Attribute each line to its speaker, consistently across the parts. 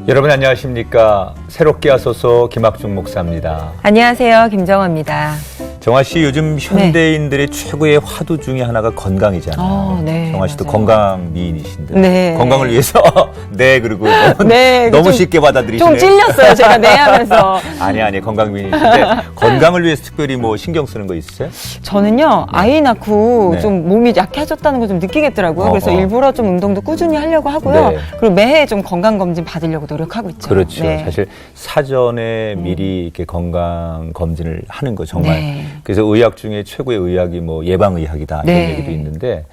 Speaker 1: 여러분 안녕하십니까. 새롭게 하소서 김학중 목사입니다.
Speaker 2: 안녕하세요. 김정화입니다.
Speaker 1: 정화 씨, 요즘 현대인들의 최고의 화두 중에 하나가 건강이잖아요.
Speaker 2: 네,
Speaker 1: 정화 씨도
Speaker 2: 맞아요.
Speaker 1: 건강 미인이신데
Speaker 2: 네.
Speaker 1: 건강을 위해서 네 그리고
Speaker 2: 네,
Speaker 1: 너무
Speaker 2: 좀,
Speaker 1: 쉽게 받아들이시네요.
Speaker 2: 좀 찔렸어요. 제가 네 하면서.
Speaker 1: 아니 건강 미인이신데 건강을 위해서 특별히 뭐 신경 쓰는 거 있으세요?
Speaker 2: 저는요, 아이 낳고
Speaker 1: 네.
Speaker 2: 좀 몸이 약해졌다는 걸 좀 느끼겠더라고요. 그래서 일부러 좀 운동도 꾸준히 하려고 하고요.
Speaker 1: 네.
Speaker 2: 그리고 매해 좀 건강검진 받으려고 노력하고 있죠.
Speaker 1: 그렇죠.
Speaker 2: 네.
Speaker 1: 사실 사전에 미리 이렇게 건강 검진을 하는 거 정말.
Speaker 2: 네.
Speaker 1: 그래서 의학 중에 최고의 의학이 뭐 예방의학이다 이런
Speaker 2: 네.
Speaker 1: 얘기도 있는데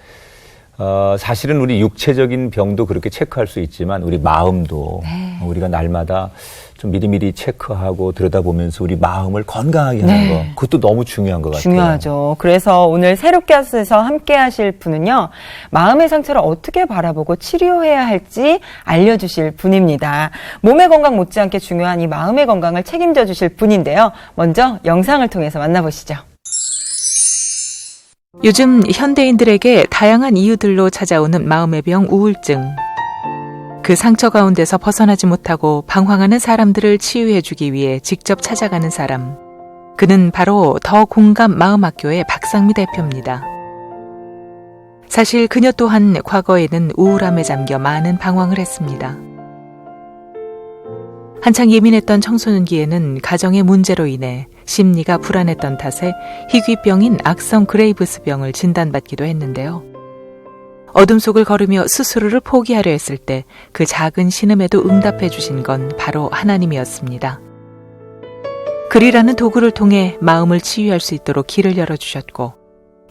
Speaker 1: 사실은 우리 육체적인 병도 그렇게 체크할 수 있지만 우리 마음도 우리가 날마다 좀 미리미리 체크하고 들여다보면서 우리 마음을 건강하게 하는 거 그것도 너무 중요한 것 같아요.
Speaker 2: 중요하죠. 그래서 오늘 새롭게 하소서 함께 하실 분은요, 마음의 상처를 어떻게 바라보고 치료해야 할지 알려주실 분입니다. 몸의 건강 못지않게 중요한 이 마음의 건강을 책임져 주실 분인데요. 먼저 영상을 통해서 만나보시죠.
Speaker 3: 요즘 현대인들에게 다양한 이유들로 찾아오는 마음의 병 우울증. 그 상처 가운데서 벗어나지 못하고 방황하는 사람들을 치유해주기 위해 직접 찾아가는 사람. 그는 바로 더 공감 마음학교의 박상미 대표입니다. 사실 그녀 또한 과거에는 우울함에 잠겨 많은 방황을 했습니다. 한창 예민했던 청소년기에는 가정의 문제로 인해 심리가 불안했던 탓에 희귀병인 악성 그레이브스병을 진단받기도 했는데요. 어둠 속을 걸으며 스스로를 포기하려 했을 때 그 작은 신음에도 응답해 주신 건 바로 하나님이었습니다. 글이라는 도구를 통해 마음을 치유할 수 있도록 길을 열어주셨고,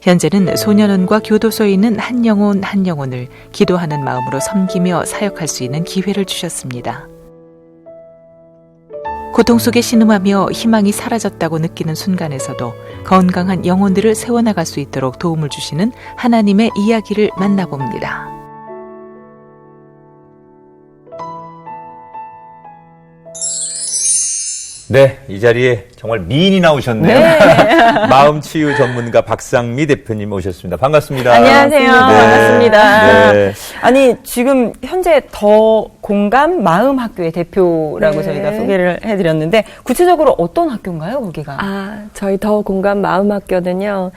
Speaker 3: 현재는 소년원과 교도소에 있는 한 영혼을 기도하는 마음으로 섬기며 사역할 수 있는 기회를 주셨습니다. 고통 속에 신음하며 희망이 사라졌다고 느끼는 순간에서도 건강한 영혼들을 세워나갈 수 있도록 도움을 주시는 하나님의 이야기를 만나봅니다.
Speaker 1: 네, 이 자리에 정말 미인이 나오셨네요. 마음 치유 전문가 박상미 대표님 오셨습니다. 반갑습니다.
Speaker 2: 안녕하세요. 반갑습니다.
Speaker 1: 네.
Speaker 2: 아니, 지금 현재 더 공감 마음학교의 대표라고 저희가 소개를 해드렸는데, 구체적으로 어떤 학교인가요, 거기가?
Speaker 4: 저희 더 공감 마음학교는요,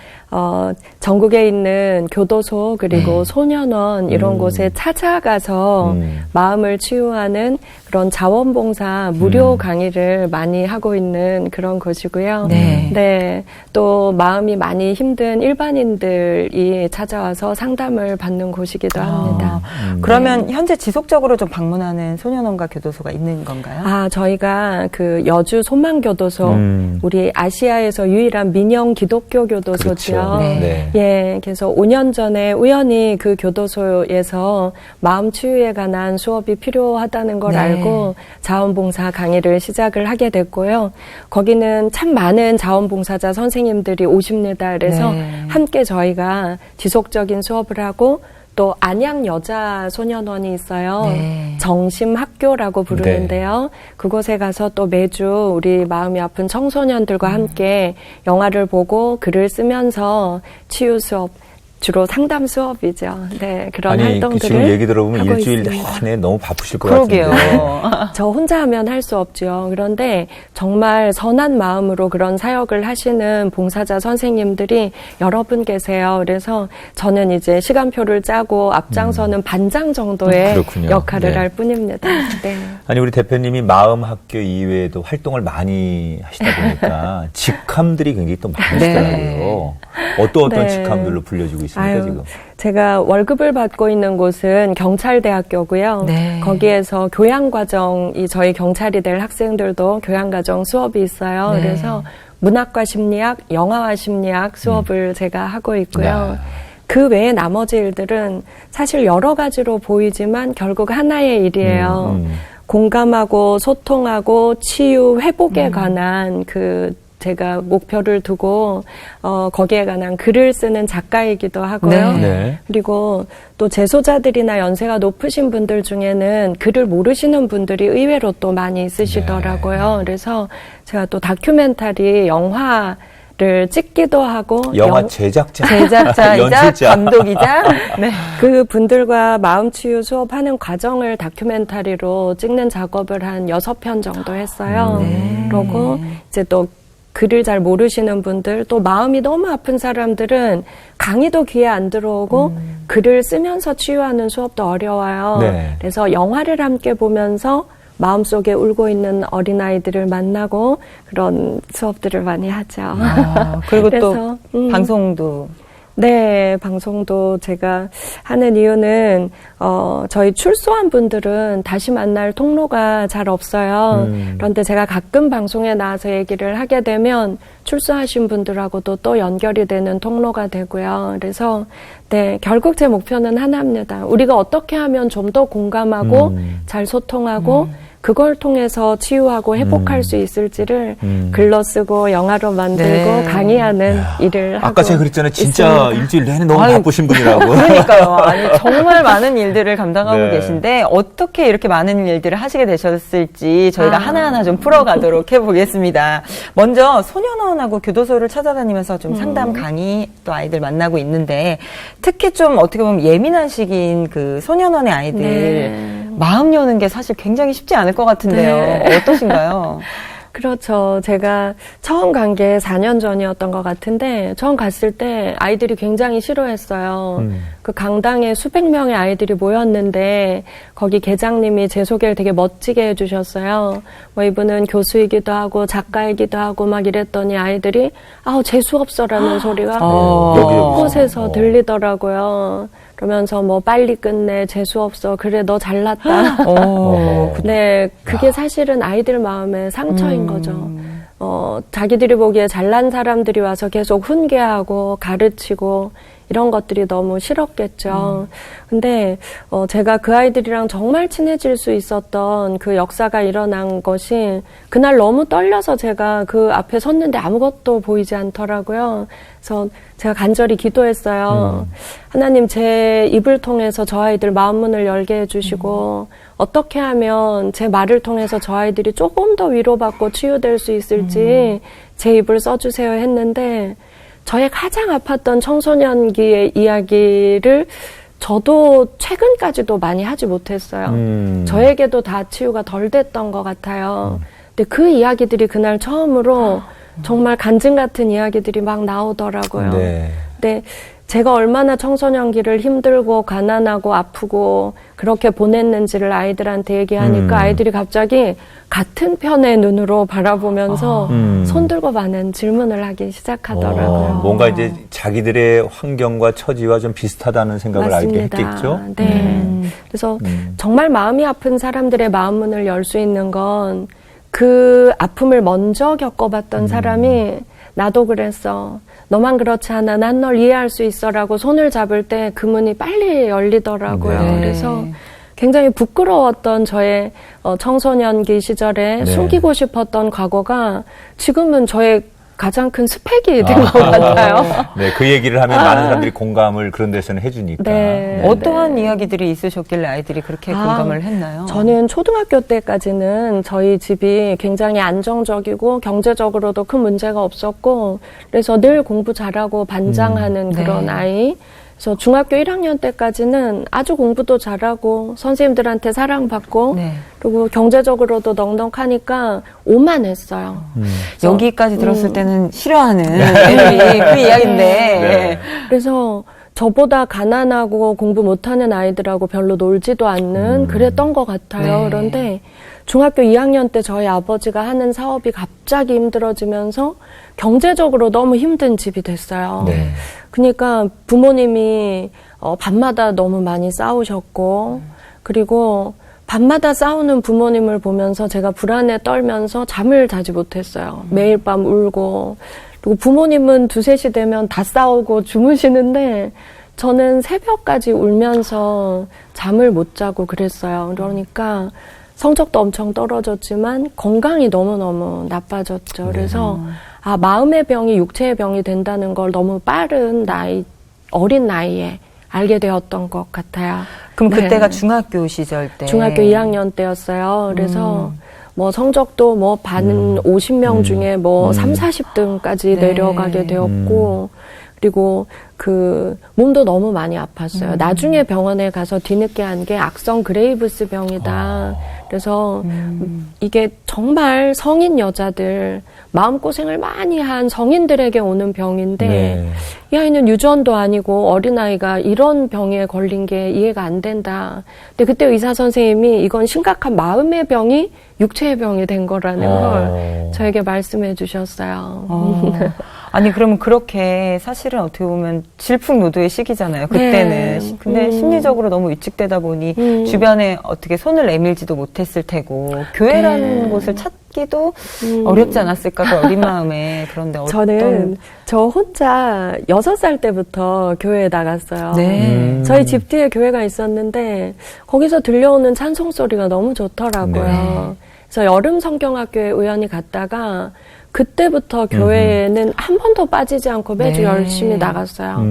Speaker 4: 전국에 있는 교도소 그리고 소년원 이런 곳에 찾아가서 마음을 치유하는 그런 자원봉사 무료 강의를 많이 하고 있는 그런 곳이고요. 네. 또 마음이 많이 힘든 일반인들이 찾아와서 상담을 받는 곳이기도 합니다.
Speaker 2: 그러면 현재 지속적으로 좀 방문하는 소년원과 교도소가 있는 건가요?
Speaker 4: 저희가 그 여주 소망교도소, 우리 아시아에서 유일한 민영 기독교 교도소죠.
Speaker 1: 그렇죠. 네.
Speaker 4: 예, 그래서 5년 전에 우연히 그 교도소에서 마음 치유에 관한 수업이 필요하다는 걸 알고 자원봉사 강의를 시작을 하게 됐고요. 거기는 참 많은 자원봉사자 선생님들이 오십니다. 그래서 함께 저희가 지속적인 수업을 하고 또 안양 여자 소년원이 있어요. 정심학교라고 부르는데요. 그곳에 가서 또 매주 우리 마음이 아픈 청소년들과 함께 영화를 보고 글을 쓰면서 치유 수업, 주로 상담 수업이죠. 네, 그런 활동들을
Speaker 1: 지금 얘기 들어보면
Speaker 4: 하고
Speaker 1: 일주일
Speaker 4: 있습니다.
Speaker 1: 내내 너무 바쁘실 것
Speaker 2: 그러게요.
Speaker 1: 같은데.
Speaker 4: 저 혼자 하면 할 수 없죠. 그런데 정말 선한 마음으로 그런 사역을 하시는 봉사자 선생님들이 여러 분 계세요. 그래서 저는 이제 시간표를 짜고 앞장서는 반장 정도의
Speaker 1: 그렇군요.
Speaker 4: 역할을
Speaker 1: 네.
Speaker 4: 할 뿐입니다. 네.
Speaker 1: 아니 우리 대표님이 마음학교 이외에도 활동을 많이 하시다 보니까 직함들이 굉장히 또 많으시더라고요. 어떤 직함들로 불려지고 있습니까 지금?
Speaker 4: 제가 월급을 받고 있는 곳은 경찰대학교고요. 거기에서 교양과정이 저희 경찰이 될 학생들도 교양과정 수업이 있어요. 그래서 문학과 심리학, 영화와 심리학 수업을 제가 하고 있고요. 그 외에 나머지 일들은 사실 여러 가지로 보이지만 결국 하나의 일이에요. 공감하고 소통하고 치유, 회복에 관한 제가 목표를 두고 거기에 관한 글을 쓰는 작가이기도 하고요. 그리고 또 재소자들이나 연세가 높으신 분들 중에는 글을 모르시는 분들이 의외로 또 많이 있으시더라고요. 그래서 제가 또 다큐멘터리 영화 를 찍기도 하고
Speaker 1: 영화 제작자,
Speaker 2: 제작자이자
Speaker 1: 연출자.
Speaker 2: 감독이자 네.
Speaker 4: 그 분들과 마음치유 수업하는 과정을 다큐멘터리로 찍는 작업을 한 6편 정도 했어요. 그러고 이제 또 글을 잘 모르시는 분들, 또 마음이 너무 아픈 사람들은 강의도 귀에 안 들어오고 글을 쓰면서 치유하는 수업도 어려워요.
Speaker 1: 네.
Speaker 4: 그래서 영화를 함께 보면서 마음속에 울고 있는 어린아이들을 만나고 그런 수업들을 많이 하죠.
Speaker 2: 그리고
Speaker 4: 그래서,
Speaker 2: 또 방송도.
Speaker 4: 네, 방송도 제가 하는 이유는 저희 출소한 분들은 다시 만날 통로가 잘 없어요. 그런데 제가 가끔 방송에 나와서 얘기를 하게 되면 출소하신 분들하고도 또 연결이 되는 통로가 되고요. 그래서 네, 결국 제 목표는 하나입니다. 우리가 어떻게 하면 좀 더 공감하고 잘 소통하고 그걸 통해서 치유하고 회복할 수 있을지를 글로 쓰고 영화로 만들고
Speaker 2: 네.
Speaker 4: 강의하는 일을 하고
Speaker 1: 아까 제가 그랬잖아요. 진짜
Speaker 4: 있습니다.
Speaker 1: 일주일 내내 너무
Speaker 2: 아유,
Speaker 1: 바쁘신 분이라고.
Speaker 2: 그러니까요. 아니, 정말 많은 일들을 감당하고
Speaker 1: 네.
Speaker 2: 계신데 어떻게 이렇게 많은 일들을 하시게 되셨을지 저희가 하나하나 좀 풀어가도록 해보겠습니다. 먼저 소년원하고 교도소를 찾아다니면서 좀 상담 강의 또 아이들 만나고 있는데 특히 좀 어떻게 보면 예민한 시기인 그 소년원의 아이들
Speaker 4: 네.
Speaker 2: 마음 여는 게 사실 굉장히 쉽지 않을 것 같은데요.
Speaker 4: 네.
Speaker 2: 어떠신가요?
Speaker 4: 그렇죠. 제가 처음 간 게 4년 전이었던 것 같은데 처음 갔을 때 아이들이 굉장히 싫어했어요. 그 강당에 수백 명의 아이들이 모였는데 거기 계장님이 제 소개를 되게 멋지게 해주셨어요. 뭐 이분은 교수이기도 하고 작가이기도 하고 막 이랬더니 아이들이 재수없어라는 소리가 곳곳에서 들리더라고요. 그러면서 뭐 빨리 끝내, 재수없어, 그래 너 잘났다. 네, 그게 사실은 아이들 마음의 상처인 거죠. 자기들이 보기에 잘난 사람들이 와서 계속 훈계하고 가르치고 이런 것들이 너무 싫었겠죠. 근데 제가 그 아이들이랑 정말 친해질 수 있었던 그 역사가 일어난 것이 그날 너무 떨려서 제가 그 앞에 섰는데 아무것도 보이지 않더라고요. 그래서 제가 간절히 기도했어요. 하나님, 제 입을 통해서 저 아이들 마음문을 열게 해주시고 어떻게 하면 제 말을 통해서 저 아이들이 조금 더 위로받고 치유될 수 있을지 제 입을 써주세요 했는데 저의 가장 아팠던 청소년기의 이야기를 저도 최근까지도 많이 하지 못했어요. 저에게도 다 치유가 덜 됐던 것 같아요. 근데 그 이야기들이 그날 처음으로 정말 간증 같은 이야기들이 막 나오더라고요.
Speaker 1: 네.
Speaker 4: 근데 제가 얼마나 청소년기를 힘들고 가난하고 아프고 그렇게 보냈는지를 아이들한테 얘기하니까 아이들이 갑자기 같은 편의 눈으로 바라보면서 손들고 많은 질문을 하기 시작하더라고요.
Speaker 1: 뭔가 이제 자기들의 환경과 처지와 좀 비슷하다는 생각을
Speaker 4: 맞습니다.
Speaker 1: 알게 했겠죠?
Speaker 4: 네. 그래서 정말 마음이 아픈 사람들의 마음문을 열 수 있는 건 그 아픔을 먼저 겪어봤던 사람이 나도 그랬어. 너만 그렇지 않아. 난 널 이해할 수 있어라고 손을 잡을 때 그 문이 빨리 열리더라고요.
Speaker 1: 네.
Speaker 4: 그래서 굉장히 부끄러웠던 저의 청소년기 시절에
Speaker 1: 네.
Speaker 4: 숨기고 싶었던 과거가 지금은 저의 가장 큰 스펙이 된 것 같아요.
Speaker 1: 네, 그 얘기를 하면 많은 사람들이 공감을 그런 데서는 해주니까.
Speaker 4: 네.
Speaker 2: 어떠한 이야기들이 있으셨길래 아이들이 그렇게 공감을 했나요?
Speaker 4: 저는 초등학교 때까지는 저희 집이 굉장히 안정적이고 경제적으로도 큰 문제가 없었고 그래서 늘 공부 잘하고 반장하는 그런
Speaker 2: 네.
Speaker 4: 아이. 그래서 중학교 1학년 때까지는 아주 공부도 잘하고 선생님들한테 사랑받고
Speaker 2: 네.
Speaker 4: 그리고 경제적으로도 넉넉하니까 오만했어요.
Speaker 2: 여기까지 들었을 때는 싫어하는 애들이 그 이야기인데
Speaker 1: 네.
Speaker 4: 그래서 저보다 가난하고 공부 못하는 아이들하고 별로 놀지도 않는 그랬던 것 같아요.
Speaker 2: 네.
Speaker 4: 그런데 중학교 2학년 때 저희 아버지가 하는 사업이 갑자기 힘들어지면서 경제적으로 너무 힘든 집이 됐어요.
Speaker 1: 네.
Speaker 4: 그러니까 부모님이 밤마다 너무 많이 싸우셨고 그리고 밤마다 싸우는 부모님을 보면서 제가 불안에 떨면서 잠을 자지 못했어요. 매일 밤 울고 그리고 부모님은 2, 3시 되면 다 싸우고 주무시는데 저는 새벽까지 울면서 잠을 못 자고 그랬어요. 그러니까 성적도 엄청 떨어졌지만 건강이 너무너무 나빠졌죠. 그래서 마음의 병이 육체의 병이 된다는 걸 너무 어린 나이에 알게 되었던 것 같아요.
Speaker 2: 그럼
Speaker 4: 네.
Speaker 2: 그때가 중학교 시절 때
Speaker 4: 중학교 2학년 때였어요. 그래서 뭐 성적도 뭐 반 50명 중에 뭐 3, 40등까지 내려가게 되었고 그리고 그 몸도 너무 많이 아팠어요. 나중에 병원에 가서 뒤늦게 한 게 악성 그레이브스 병이다. 그래서 이게 정말 성인 여자들 마음고생을 많이 한 성인들에게 오는 병인데 이 아이는 유전도 아니고 어린아이가 이런 병에 걸린 게 이해가 안 된다. 근데 그때 의사 선생님이 이건 심각한 마음의 병이 육체의 병이 된 거라는 걸 저에게 말씀해 주셨어요.
Speaker 2: 아니 그러면 그렇게 사실은 어떻게 보면 질풍노도의 시기잖아요. 그때는.
Speaker 4: 네.
Speaker 2: 근데 심리적으로 너무 위축되다 보니 주변에 어떻게 손을 내밀지도 못했을 테고 교회라는 곳을 찾기도 어렵지 않았을까 그 어린 마음에. 그런데 어떤
Speaker 4: 저는 저 혼자 6살 때부터 교회에 나갔어요. 저희 집 뒤에 교회가 있었는데 거기서 들려오는 찬송 소리가 너무 좋더라고요. 그래서 여름 성경학교에 우연히 갔다가 그때부터 교회에는 한 번도 빠지지 않고 매주 열심히 나갔어요.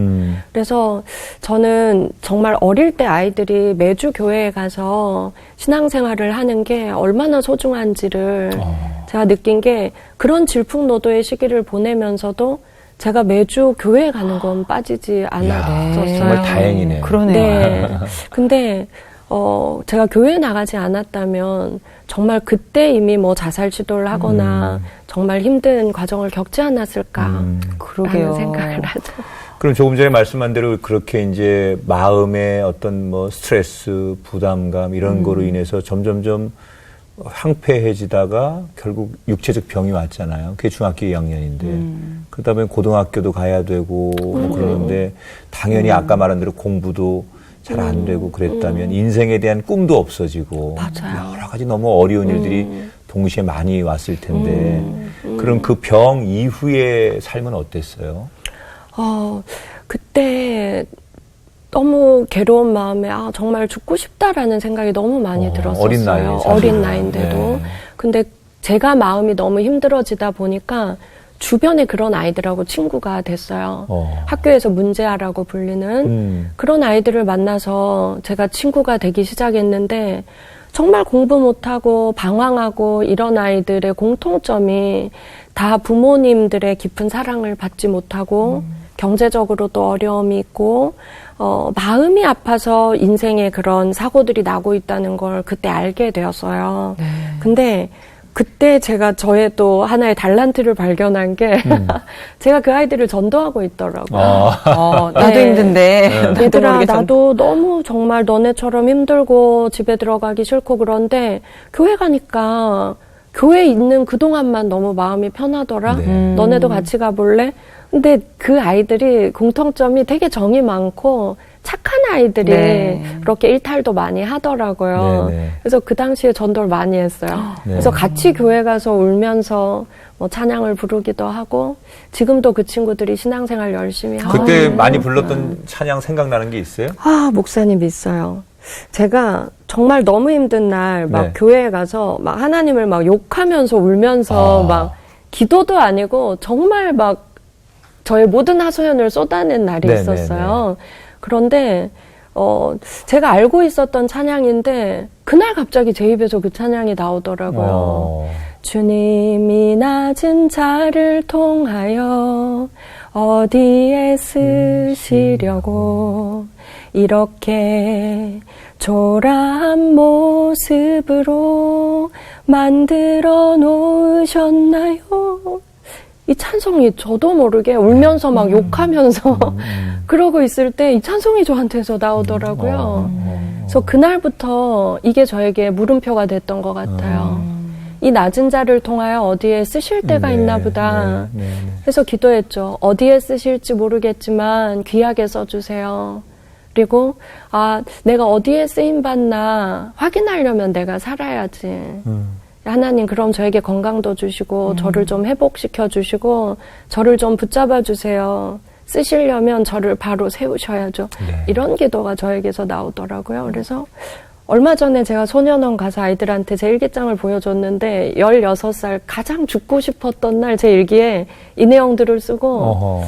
Speaker 4: 그래서 저는 정말 어릴 때 아이들이 매주 교회에 가서 신앙생활을 하는 게 얼마나 소중한지를 제가 느낀 게 그런 질풍노도의 시기를 보내면서도 제가 매주 교회에 가는 건 빠지지 않았었어요.
Speaker 1: 정말 다행이네요.
Speaker 2: 그러네요.
Speaker 4: 네. 근데 제가 교회에 나가지 않았다면 정말 그때 이미 뭐 자살 시도를 하거나 정말 힘든 과정을 겪지 않았을까
Speaker 2: 그러게요.
Speaker 4: 생각을 하죠.
Speaker 1: 그럼 조금 전에 말씀한 대로 그렇게 이제 마음의 어떤 뭐 스트레스, 부담감 이런 거로 인해서 점점점 황폐해지다가 결국 육체적 병이 왔잖아요. 그게 중학교 2학년인데. 그러다 보면 고등학교도 가야 되고 뭐 그러는데 당연히 아까 말한 대로 공부도 잘 안 되고 그랬다면 인생에 대한 꿈도 없어지고 여러 가지 너무 어려운 일들이 동시에 많이 왔을 텐데 그럼 그 병 이후의 삶은 어땠어요?
Speaker 4: 그때 너무 괴로운 마음에 정말 죽고 싶다라는 생각이 너무 많이 들었었어요.
Speaker 1: 어린 나이에
Speaker 4: 어린 나이인데도. 근데 제가 마음이 너무 힘들어지다 보니까 주변에 그런 아이들하고 친구가 됐어요. 학교에서 문제아라고 불리는 그런 아이들을 만나서 제가 친구가 되기 시작했는데 정말 공부 못하고 방황하고 이런 아이들의 공통점이 다 부모님들의 깊은 사랑을 받지 못하고 경제적으로도 어려움이 있고 마음이 아파서 인생에 그런 사고들이 나고 있다는 걸 그때 알게 되었어요. 근데 그때 제가 저의 또 하나의 달란트를 발견한 게 제가 그 아이들을 전도하고 있더라고요.
Speaker 2: 나도 힘든데.
Speaker 4: 얘들아, 나도 너무 정말 너네처럼 힘들고 집에 들어가기 싫고 그런데 교회 가니까 교회에 있는 그동안만 너무 마음이 편하더라. 너네도 같이 가볼래? 근데 그 아이들이 공통점이 되게 정이 많고 착한 아이들이 그렇게 일탈도 많이 하더라고요. 그래서 그 당시에 전도를 많이 했어요. 그래서 같이 교회 가서 울면서 뭐 찬양을 부르기도 하고 지금도 그 친구들이 신앙생활 열심히 하고.
Speaker 1: 그때 많이 불렀던 찬양 생각나는 게 있어요?
Speaker 4: 목사님 있어요. 제가 정말 너무 힘든 날 막 교회에 가서 막 하나님을 막 욕하면서 울면서 막 기도도 아니고 정말 막 저의 모든 하소연을 쏟아낸 날이 있었어요. 그런데 제가 알고 있었던 찬양인데 그날 갑자기 제 입에서 그 찬양이 나오더라고요. 주님이 낮은 자를 통하여 어디에 쓰시려고 이렇게 초라한 모습으로 만들어 놓으셨나요? 이 찬송이 저도 모르게 울면서 막 욕하면서 그러고 있을 때 이 찬송이 저한테서 나오더라고요. 그래서 그날부터 이게 저에게 물음표가 됐던 것 같아요. 이 낮은 자를 통하여 어디에 쓰실 때가 있나 보다. 그래서 기도했죠. 어디에 쓰실지 모르겠지만 귀하게 써주세요. 그리고 내가 어디에 쓰임받나 확인하려면 내가 살아야지. 하나님 그럼 저에게 건강도 주시고 저를 좀 회복시켜 주시고 저를 좀 붙잡아 주세요. 쓰시려면 저를 바로 세우셔야죠. 이런 기도가 저에게서 나오더라고요. 그래서 얼마 전에 제가 소년원 가서 아이들한테 제 일기장을 보여줬는데 16살 가장 죽고 싶었던 날 제 일기에 이 내용들을 쓰고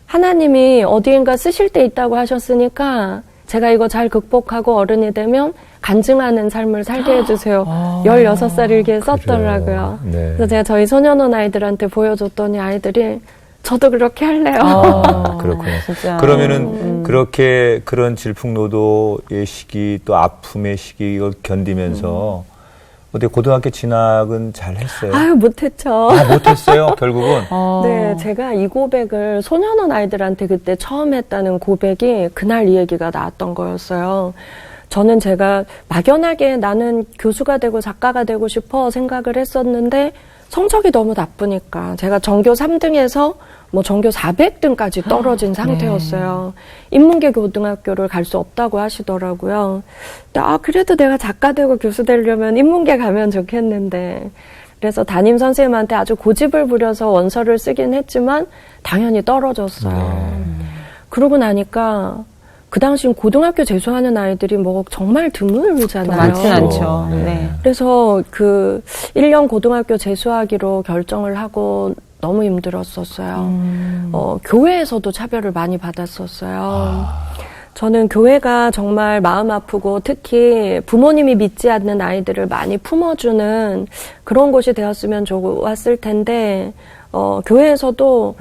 Speaker 4: 하나님이 어디엔가 쓰실 때 있다고 하셨으니까 제가 이거 잘 극복하고 어른이 되면 간증하는 삶을 살게 해주세요. 16살 일기에 썼더라고요.
Speaker 1: 네.
Speaker 4: 그래서 제가 저희 소년원 아이들한테 보여줬더니 아이들이 저도 그렇게 할래요.
Speaker 1: 그렇군요.
Speaker 2: 진짜.
Speaker 1: 그러면은 그렇게 그런 질풍노도의 시기 또 아픔의 시기 이걸 견디면서 어때 고등학교 진학은 잘 했어요?
Speaker 4: 아유, 못했죠.
Speaker 1: 못했어요, 결국은.
Speaker 4: 네, 제가 이 고백을 소년원 아이들한테 그때 처음 했다는 고백이 그날 이 얘기가 나왔던 거였어요. 저는 제가 막연하게 나는 교수가 되고 작가가 되고 싶어 생각을 했었는데 성적이 너무 나쁘니까 제가 전교 3등에서 뭐 전교 400등까지 떨어진 상태였어요. 인문계 고등학교를 갈 수 없다고 하시더라고요. 근데 그래도 내가 작가 되고 교수 되려면 인문계 가면 좋겠는데 그래서 담임 선생님한테 아주 고집을 부려서 원서를 쓰긴 했지만 당연히 떨어졌어요. 그러고 나니까 그 당시엔 고등학교 재수하는 아이들이 뭐 정말 드물잖아요.
Speaker 2: 많진 않죠. 네.
Speaker 4: 그래서 그 1년 고등학교 재수하기로 결정을 하고 너무 힘들었었어요. 교회에서도 차별을 많이 받았었어요. 저는 교회가 정말 마음 아프고 특히 부모님이 믿지 않는 아이들을 많이 품어주는 그런 곳이 되었으면 좋았을 텐데 교회에서도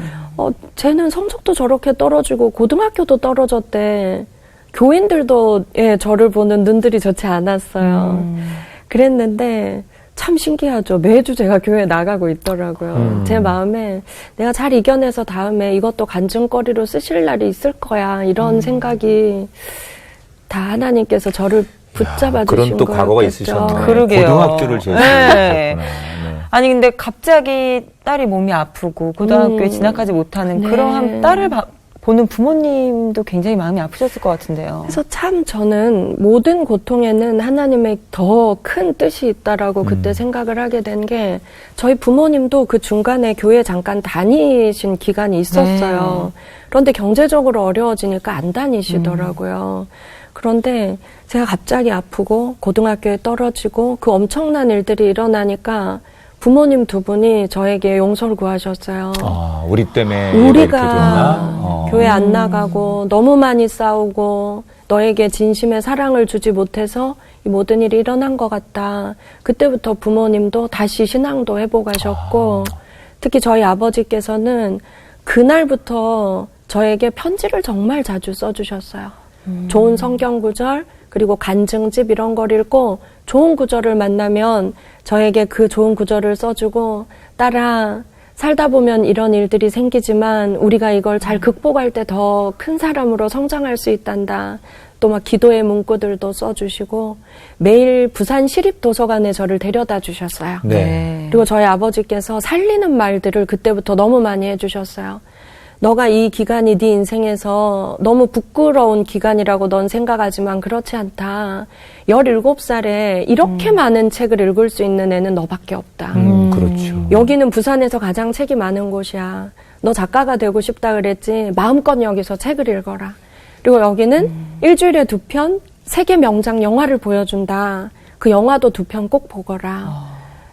Speaker 4: 쟤는 성적도 저렇게 떨어지고 고등학교도 떨어졌대. 교인들도 저를 보는 눈들이 좋지 않았어요. 그랬는데 참 신기하죠. 매주 제가 교회에 나가고 있더라고요. 제 마음에 내가 잘 이겨내서 다음에 이것도 간증거리로 쓰실 날이 있을 거야. 이런 생각이 다 하나님께서 저를 붙잡아 주신
Speaker 1: 그런 또
Speaker 4: 거였겠죠.
Speaker 1: 과거가 있으셨네.
Speaker 2: 그러게요.
Speaker 1: 고등학교를 재수하셨구나. 네.
Speaker 2: 아니 근데 갑자기 딸이 몸이 아프고 고등학교에 진학하지 못하는
Speaker 4: 네.
Speaker 2: 그러한 딸을 보는 부모님도 굉장히 마음이 아프셨을 것 같은데요.
Speaker 4: 그래서 참 저는 모든 고통에는 하나님의 더 큰 뜻이 있다라고 그때 생각을 하게 된 게 저희 부모님도 그 중간에 교회 잠깐 다니신 기간이 있었어요. 그런데 경제적으로 어려워지니까 안 다니시더라고요. 그런데 제가 갑자기 아프고 고등학교에 떨어지고 그 엄청난 일들이 일어나니까 부모님 두 분이 저에게 용서를 구하셨어요.
Speaker 1: 우리 때문에
Speaker 4: 우리가 교회 안 나가고 너무 많이 싸우고 너에게 진심의 사랑을 주지 못해서 이 모든 일이 일어난 것 같다. 그때부터 부모님도 다시 신앙도 회복하셨고 특히 저희 아버지께서는 그날부터 저에게 편지를 정말 자주 써주셨어요. 좋은 성경 구절 그리고 간증집 이런 걸 읽고 좋은 구절을 만나면 저에게 그 좋은 구절을 써주고 딸아 살다 보면 이런 일들이 생기지만 우리가 이걸 잘 극복할 때 더 큰 사람으로 성장할 수 있단다. 또 막 기도의 문구들도 써주시고 매일 부산 시립도서관에 저를 데려다 주셨어요.
Speaker 1: 네.
Speaker 4: 그리고 저희 아버지께서 살리는 말들을 그때부터 너무 많이 해주셨어요. 너가 이 기간이 네 인생에서 너무 부끄러운 기간이라고 넌 생각하지만 그렇지 않다. 17살에 이렇게 많은 책을 읽을 수 있는 애는 너밖에 없다.
Speaker 1: 그렇죠.
Speaker 4: 여기는 부산에서 가장 책이 많은 곳이야. 너 작가가 되고 싶다 그랬지. 마음껏 여기서 책을 읽어라. 그리고 여기는 일주일에 2편 세계 명작 영화를 보여준다. 그 영화도 2편 꼭 보거라.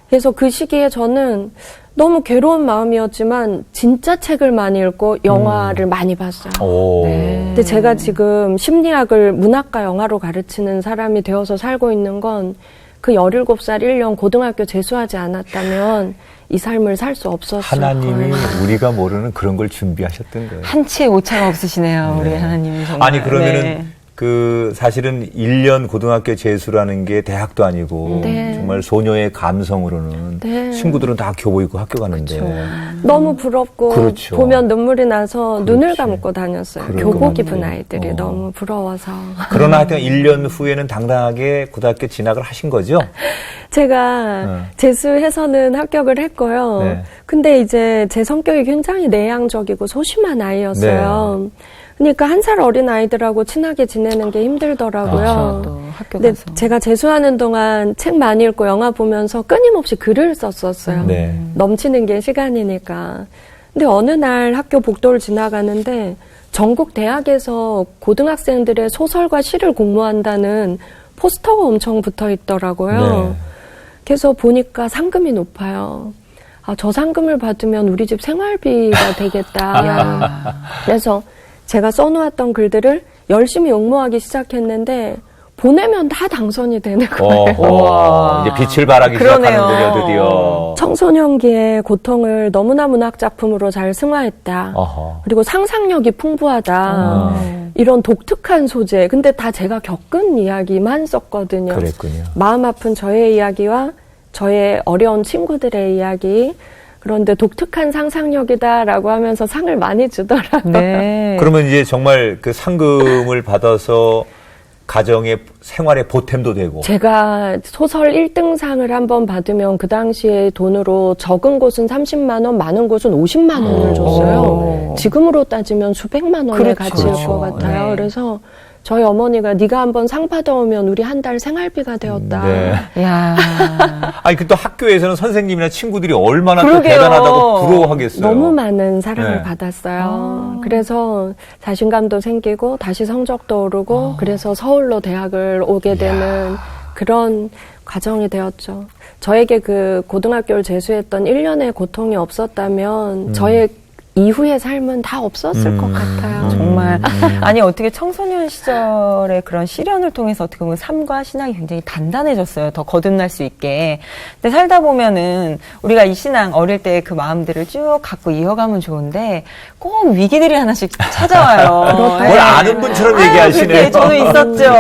Speaker 4: 그래서 그 시기에 저는 너무 괴로운 마음이었지만 진짜 책을 많이 읽고 영화를 많이 봤어요. 근데 제가 지금 심리학을 문학과 영화로 가르치는 사람이 되어서 살고 있는 건 그 17살 1년 고등학교 재수하지 않았다면 이 삶을 살 수 없었을
Speaker 1: 하나님이
Speaker 4: 거예요.
Speaker 1: 우리가 모르는 그런 걸 준비하셨던 거예요.
Speaker 2: 한치의 오차가 없으시네요. 우리 하나님이 정말.
Speaker 1: 아니 그러면은 그 사실은 1년 고등학교 재수라는 게 대학도 아니고 정말 소녀의 감성으로는 친구들은 다 교복 입고 학교 가는데
Speaker 4: 너무 부럽고
Speaker 1: 그렇죠.
Speaker 4: 보면 눈물이 나서 눈을 감고 다녔어요.
Speaker 1: 그럴
Speaker 4: 교복
Speaker 1: 것
Speaker 4: 입은
Speaker 1: 같아요.
Speaker 4: 아이들이 너무 부러워서.
Speaker 1: 그러나 하여튼 1년 후에는 당당하게 고등학교 진학을 하신 거죠?
Speaker 4: 제가 재수해서는 합격을 했고요.
Speaker 1: 네.
Speaker 4: 근데 이제 제 성격이 굉장히 내향적이고 소심한 아이였어요. 그러니까 1살 어린 아이들하고 친하게 지내는 게 힘들더라고요.
Speaker 2: 또 학교
Speaker 4: 근데
Speaker 2: 가서.
Speaker 4: 제가 재수하는 동안 책 많이 읽고 영화 보면서 끊임없이 글을 썼었어요. 넘치는 게 시간이니까. 근데 어느 날 학교 복도를 지나가는데 전국 대학에서 고등학생들의 소설과 시를 공모한다는 포스터가 엄청 붙어 있더라고요. 그래서 보니까 상금이 높아요. 저 상금을 받으면 우리 집 생활비가 되겠다. 그래서 제가 써놓았던 글들을 열심히 응모하기 시작했는데 보내면 다 당선이 되는 거예요.
Speaker 1: 이제 빛을 발하기 시작하는군요, 드디어.
Speaker 4: 청소년기의 고통을 너무나 문학 작품으로 잘 승화했다. 그리고 상상력이 풍부하다. 이런 독특한 소재. 근데 다 제가 겪은 이야기만 썼거든요.
Speaker 1: 그랬군요.
Speaker 4: 마음 아픈 저의 이야기와 저의 어려운 친구들의 이야기. 그런데 독특한 상상력이다라고 하면서 상을 많이 주더라고요.
Speaker 2: 네.
Speaker 1: 그러면 이제 정말 그 상금을 받아서 가정의 생활에 보탬도 되고.
Speaker 4: 제가 소설 1등상을 한번 받으면 그 당시에 돈으로 적은 곳은 30만 원, 많은 곳은 50만 원을 줬어요. 지금으로 따지면 수백만 원의 가치일 것 같아요.
Speaker 2: 네.
Speaker 4: 그래서 저희 어머니가 네가 한번 상 받아오면 우리 한 달 생활비가 되었다.
Speaker 1: 네.
Speaker 2: 야.
Speaker 1: 아니, 그 또 학교에서는 선생님이나 친구들이 얼마나 또
Speaker 2: 그러게요.
Speaker 1: 대단하다고 부러워하겠어요.
Speaker 4: 너무 많은 사랑을
Speaker 1: 네.
Speaker 4: 받았어요. 그래서 자신감도 생기고 다시 성적도 오르고 그래서 서울로 대학을 오게 되는 그런 과정이 되었죠. 저에게 그 고등학교를 재수했던 1년의 고통이 없었다면 저의 이후의 삶은 다 없었을 것 같아요.
Speaker 2: 정말. 아니, 어떻게 청소년 시절의 그런 시련을 통해서 어떻게 보면 삶과 신앙이 굉장히 단단해졌어요. 더 거듭날 수 있게. 근데 살다 보면은 우리가 이 신앙 어릴 때 그 마음들을 쭉 갖고 이어가면 좋은데 꼭 위기들이 하나씩 찾아와요.
Speaker 1: 뭘 아는 분처럼 얘기하시네요.
Speaker 2: 그렇게 저도 있었죠.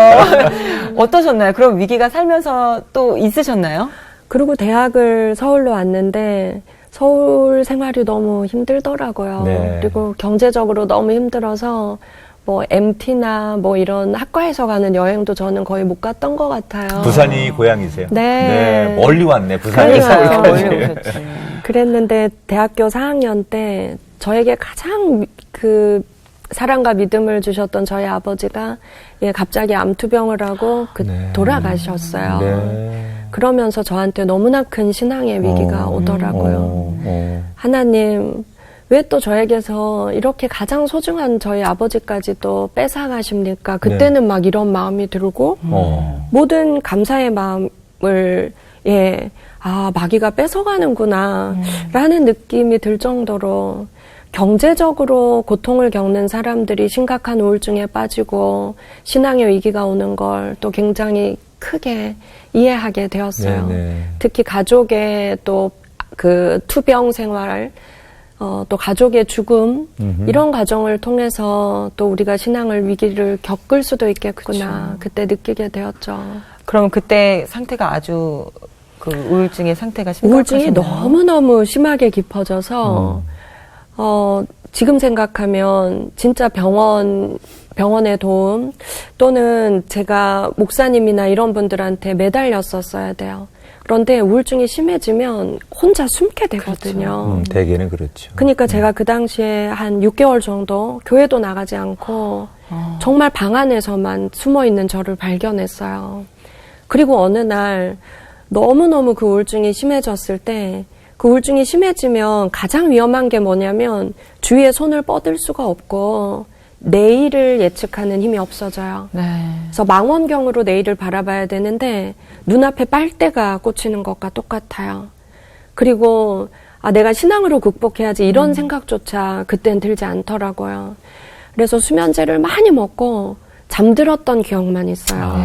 Speaker 2: 어떠셨나요? 그럼 위기가 살면서 또 있으셨나요?
Speaker 4: 그리고 대학을 서울로 왔는데 서울 생활이 너무 힘들더라고요.
Speaker 1: 네.
Speaker 4: 그리고 경제적으로 너무 힘들어서 뭐 MT나 뭐 이런 학과에서 가는 여행도 저는 거의 못 갔던 것 같아요.
Speaker 1: 부산이 고향이세요?
Speaker 4: 네.
Speaker 1: 멀리 왔네, 부산에서
Speaker 4: 그러니까요.
Speaker 1: 서울까지.
Speaker 2: 멀리 오셨지.
Speaker 4: 그랬는데 대학교 4학년 때 저에게 가장 그 사랑과 믿음을 주셨던 저희 아버지가 갑자기 암투병을 하고 돌아가셨어요.
Speaker 1: 네.
Speaker 4: 그러면서 저한테 너무나 큰 신앙의 위기가 오더라고요. 하나님, 왜 또 저에게서 이렇게 가장 소중한 저희 아버지까지 또 뺏어가십니까? 그때는 막 이런 마음이 들고 모든 감사의 마음을 마귀가 뺏어가는구나 라는 느낌이 들 정도로 경제적으로 고통을 겪는 사람들이 심각한 우울증에 빠지고 신앙의 위기가 오는 걸 또 굉장히 크게 이해하게 되었어요.
Speaker 1: 네네.
Speaker 4: 특히 가족의 또 그 투병 생활, 또 가족의 죽음 이런 과정을 통해서 또 우리가 신앙을 위기를 겪을 수도 있겠구나. 그때 느끼게 되었죠.
Speaker 2: 그럼 그때 상태가 아주 그 우울증의 상태가 심각하셨나요?
Speaker 4: 우울증이 너무너무 심하게 깊어져서 지금 생각하면 진짜 병원의 도움 또는 제가 목사님이나 이런 분들한테 매달렸었어야 돼요. 그런데 우울증이 심해지면 혼자 숨게 되거든요.
Speaker 1: 대개는 그렇죠.
Speaker 4: 그러니까 제가 그 당시에 한 6개월 정도 교회도 나가지 않고 정말 방 안에서만 숨어있는 저를 발견했어요. 그리고 어느 날 너무너무 그 우울증이 심해졌을 때 그 우울증이 심해지면 가장 위험한 게 뭐냐면 주위에 손을 뻗을 수가 없고 내일을 예측하는 힘이 없어져요.
Speaker 2: 네.
Speaker 4: 그래서 망원경으로 내일을 바라봐야 되는데 눈앞에 빨대가 꽂히는 것과 똑같아요. 그리고 내가 신앙으로 극복해야지 이런 생각조차 그땐 들지 않더라고요. 그래서 수면제를 많이 먹고 잠들었던 기억만 있어요.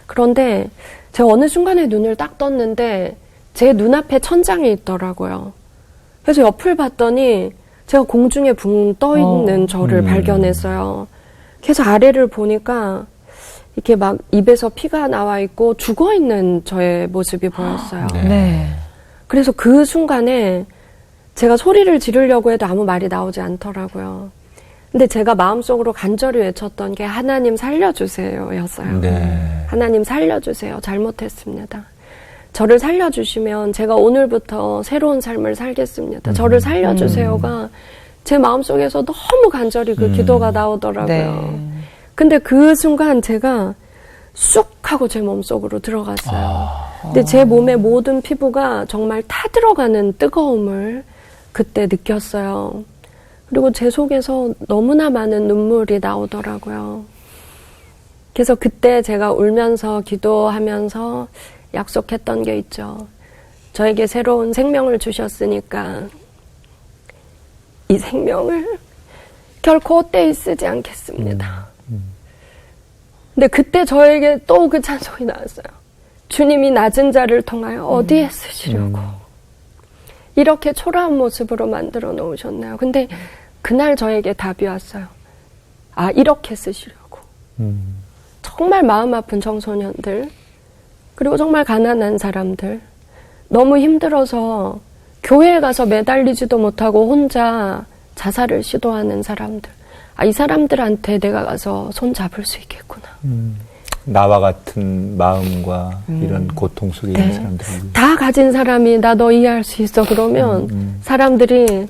Speaker 4: 그런데 제가 어느 순간에 눈을 딱 떴는데 제 눈앞에 천장이 있더라고요. 그래서 옆을 봤더니 제가 공중에 붕 떠 있는 저를 발견했어요. 그래서 아래를 보니까 이렇게 막 입에서 피가 나와 있고 죽어 있는 저의 모습이 보였어요.
Speaker 2: 네.
Speaker 4: 그래서 그 순간에 제가 소리를 지르려고 해도 아무 말이 나오지 않더라고요. 근데 제가 마음속으로 간절히 외쳤던 게 하나님 살려주세요 였어요.
Speaker 1: 네.
Speaker 4: 하나님 살려주세요. 잘못했습니다. 저를 살려주시면 제가 오늘부터 새로운 삶을 살겠습니다. 저를 살려주세요가 제 마음속에서 너무 간절히 그 기도가 나오더라고요.
Speaker 2: 네.
Speaker 4: 근데 그 순간 제가 쑥 하고 제 몸속으로 들어갔어요. 근데 제 몸의 모든 피부가 정말 타들어가는 뜨거움을 그때 느꼈어요. 그리고 제 속에서 너무나 많은 눈물이 나오더라고요. 그래서 그때 제가 울면서 기도하면서 약속했던 게 있죠. 저에게 새로운 생명을 주셨으니까 이 생명을 결코 헛되이 쓰지 않겠습니다. 근데 그때 저에게 또 그 찬송이 나왔어요. 주님이 낮은 자를 통하여 어디에 쓰시려고 이렇게 초라한 모습으로 만들어 놓으셨나요? 근데 그날 저에게 답이 왔어요. 아, 이렇게 쓰시려고. 정말 마음 아픈 청소년들, 그리고 정말 가난한 사람들, 너무 힘들어서 교회에 가서 매달리지도 못하고 혼자 자살을 시도하는 사람들. 아, 이 사람들한테 내가 가서 손 잡을 수 있겠구나.
Speaker 1: 나와 같은 마음과 이런 고통 속에 있는 사람들.
Speaker 4: 다 가진 사람이 나 너 이해할 수 있어 그러면 사람들이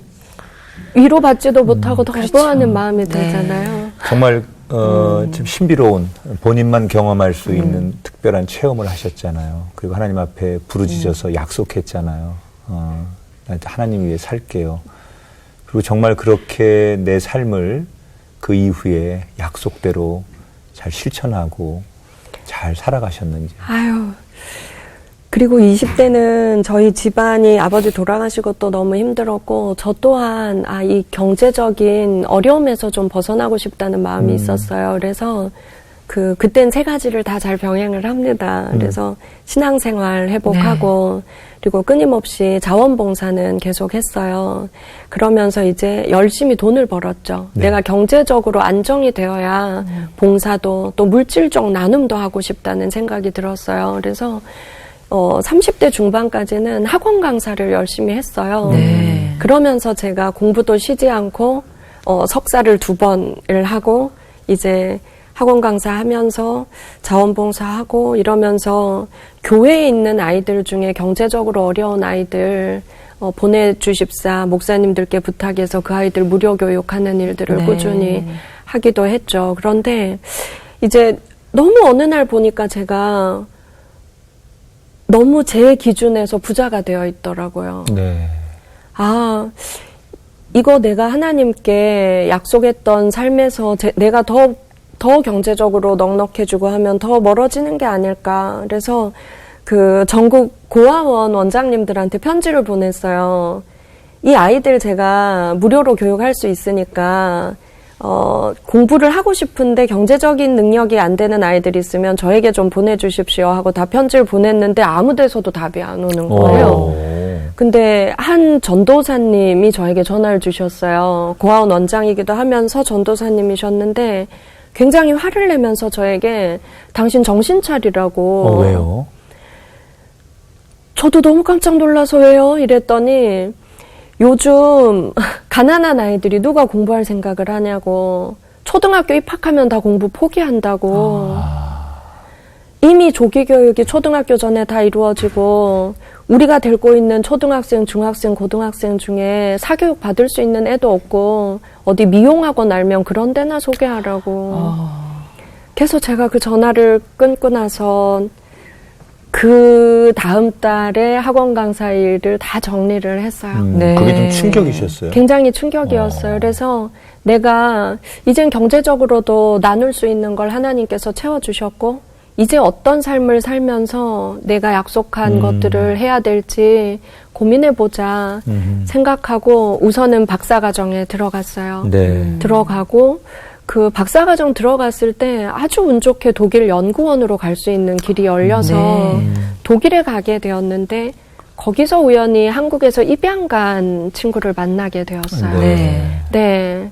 Speaker 4: 위로받지도 못하고 더 거부하는 마음이 들잖아요.
Speaker 1: 정말 좀 신비로운 본인만 경험할 수 있는 특별한 체험을 하셨잖아요. 그리고 하나님 앞에 부르짖어서 약속했잖아요. 나한테 하나님 위해 살게요. 그리고 정말 그렇게 내 삶을 그 이후에 약속대로 잘 실천하고 잘 살아가셨는지.
Speaker 4: 아유. 그리고 20대는 저희 집안이 아버지 돌아가시고 또 너무 힘들었고, 저 또한, 이 경제적인 어려움에서 좀 벗어나고 싶다는 마음이 있었어요. 그래서, 그땐 세 가지를 다 잘 병행을 합니다. 그래서 신앙생활 회복하고, 그리고 끊임없이 자원봉사는 계속 했어요. 그러면서 이제 열심히 돈을 벌었죠.
Speaker 1: 네.
Speaker 4: 내가 경제적으로 안정이 되어야 봉사도 또 물질적 나눔도 하고 싶다는 생각이 들었어요. 그래서, 30대 중반까지는 학원 강사를 열심히 했어요.
Speaker 2: 네.
Speaker 4: 그러면서 제가 공부도 쉬지 않고, 석사를 2번을 하고, 이제 학원 강사 하면서 자원봉사하고 이러면서 교회에 있는 아이들 중에 경제적으로 어려운 아이들, 보내주십사 목사님들께 부탁해서 그 아이들 무료 교육하는 일들을 꾸준히 하기도 했죠. 그런데 이제 너무 어느 날 보니까 제가 너무 제 기준에서 부자가 되어 있더라고요.
Speaker 1: 네.
Speaker 4: 아, 이거 내가 하나님께 약속했던 삶에서 내가 더 경제적으로 넉넉해지고 하면 더 멀어지는 게 아닐까. 그래서 그 전국 고아원 원장님들한테 편지를 보냈어요. 이 아이들 제가 무료로 교육할 수 있으니까 공부를 하고 싶은데 경제적인 능력이 안 되는 아이들이 있으면 저에게 좀 보내주십시오 하고 다 편지를 보냈는데 아무 데서도 답이 안 오는 거예요. 근데 한 전도사님이 저에게 전화를 주셨어요. 고아원 원장이기도 하면서 전도사님이셨는데 굉장히 화를 내면서 저에게 당신 정신 차리라고.
Speaker 1: 왜요?
Speaker 4: 저도 너무 깜짝 놀라서 왜요? 이랬더니 요즘 가난한 아이들이 누가 공부할 생각을 하냐고. 초등학교 입학하면 다 공부 포기한다고. 이미 조기 교육이 초등학교 전에 다 이루어지고 우리가 데리고 있는 초등학생, 중학생, 고등학생 중에 사교육 받을 수 있는 애도 없고 어디 미용학원 알면 그런 데나 소개하라고. 그래서 제가 그 전화를 끊고 나서 그 다음 달에 학원 강사 일을 다 정리를 했어요.
Speaker 2: 네.
Speaker 1: 그게 좀 충격이셨어요?
Speaker 4: 굉장히 충격이었어요. 그래서 내가 이젠 경제적으로도 나눌 수 있는 걸 하나님께서 채워주셨고 이제 어떤 삶을 살면서 내가 약속한 것들을 해야 될지 고민해보자 생각하고 우선은 박사과정에 들어갔어요.
Speaker 1: 네.
Speaker 4: 들어가고 그 박사과정 들어갔을 때 아주 운 좋게 독일 연구원으로 갈 수 있는 길이 열려서 독일에 가게 되었는데 거기서 우연히 한국에서 입양 간 친구를 만나게 되었어요. 네.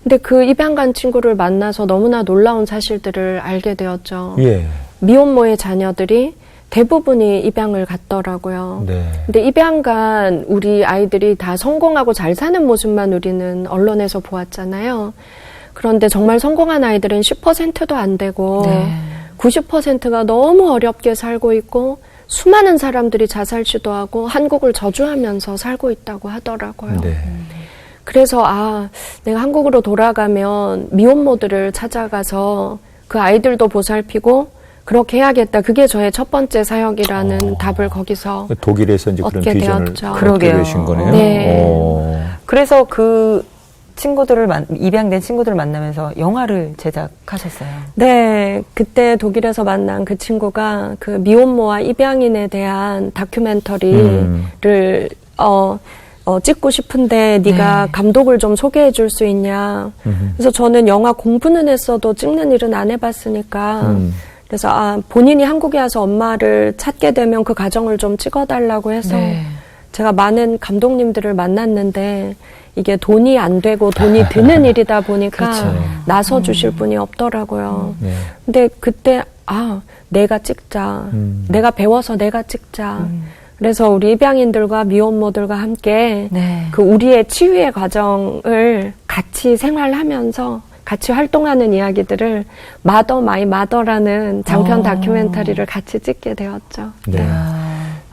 Speaker 4: 근데 그 입양 간 친구를 만나서 너무나 놀라운 사실들을 알게 되었죠.
Speaker 1: 예.
Speaker 4: 미혼모의 자녀들이 대부분이 입양을 갔더라고요.
Speaker 1: 네.
Speaker 4: 근데 입양 간 우리 아이들이 다 성공하고 잘 사는 모습만 우리는 언론에서 보았잖아요. 그런데 정말 성공한 아이들은 10%도 안 되고 90%가 너무 어렵게 살고 있고 수많은 사람들이 자살 시도하고 한국을 저주하면서 살고 있다고 하더라고요.
Speaker 1: 네.
Speaker 4: 그래서 내가 한국으로 돌아가면 미혼모들을 찾아가서 그 아이들도 보살피고 그렇게 해야겠다. 그게 저의 첫 번째 사역이라는 답을 거기서
Speaker 1: 독일에서 이제 그런
Speaker 4: 얻게
Speaker 1: 비전을
Speaker 4: 되었죠.
Speaker 1: 얻게 되신 거네요.
Speaker 4: 네.
Speaker 2: 그래서 그 친구들을 입양된 친구들을 만나면서 영화를 제작하셨어요.
Speaker 4: 네, 그때 독일에서 만난 그 친구가 그 미혼모와 입양인에 대한 다큐멘터리를 찍고 싶은데 네가 감독을 좀 소개해 줄 수 있냐. 그래서 저는 영화 공부는 했어도 찍는 일은 안 해봤으니까 그래서 본인이 한국에 와서 엄마를 찾게 되면 그 과정을 좀 찍어달라고 해서 제가 많은 감독님들을 만났는데 이게 돈이 안 되고 돈이 드는 일이다 보니까
Speaker 2: 그렇죠.
Speaker 4: 나서 주실 분이 없더라고요. 근데 그때 내가 찍자. 내가 배워서 내가 찍자. 그래서 우리 입양인들과 미혼모들과 함께 그 우리의 치유의 과정을 같이 생활하면서 같이 활동하는 이야기들을 마더 마이 마더라는 장편 다큐멘터리를 같이 찍게 되었죠.
Speaker 1: 네.